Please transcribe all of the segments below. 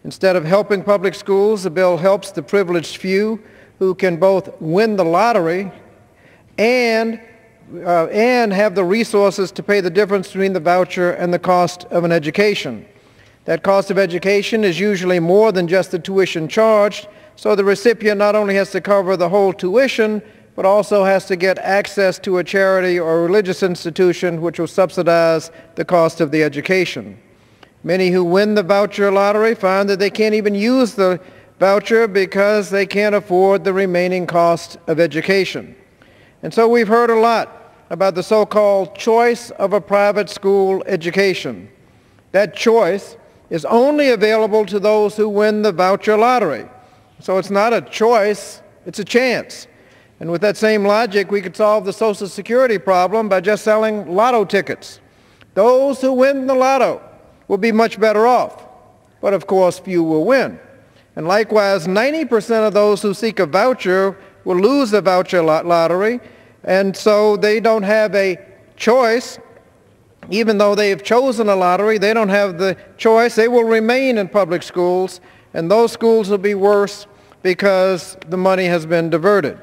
Instead of helping public schools, the bill helps the privileged few who can both win the lottery and have the resources to pay the difference between the voucher and the cost of an education. That cost of education is usually more than just the tuition charged, so the recipient not only has to cover the whole tuition, but also has to get access to a charity or religious institution which will subsidize the cost of the education. Many who win the voucher lottery find that they can't even use the voucher because they can't afford the remaining cost of education. And so we've heard a lot about the so-called choice of a private school education. That choice is only available to those who win the voucher lottery. So it's not a choice, it's a chance. And with that same logic, we could solve the Social Security problem by just selling lotto tickets. Those who win the lotto will be much better off, but of course few will win. And likewise, 90% of those who seek a voucher will lose the voucher lottery, and so they don't have a choice. Even though they have chosen a lottery, they don't have the choice. They will remain in public schools, and those schools will be worse because the money has been diverted.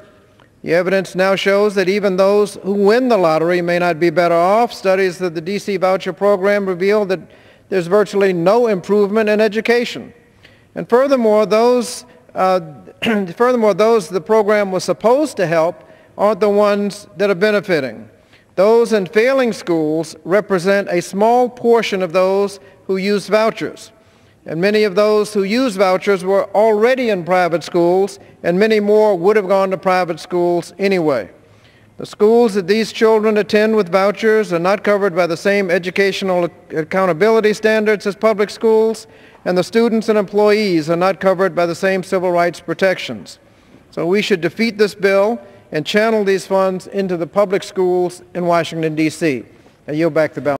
The evidence now shows that even those who win the lottery may not be better off. Studies of the D.C. voucher program reveal that there's virtually no improvement in education. And furthermore, those the program was supposed to help aren't the ones that are benefiting. Those in failing schools represent a small portion of those who use vouchers. And many of those who use vouchers were already in private schools, and many more would have gone to private schools anyway. The schools that these children attend with vouchers are not covered by the same educational accountability standards as public schools, and the students and employees are not covered by the same civil rights protections. So we should defeat this bill and channel these funds into the public schools in Washington, D.C. I yield back the balance.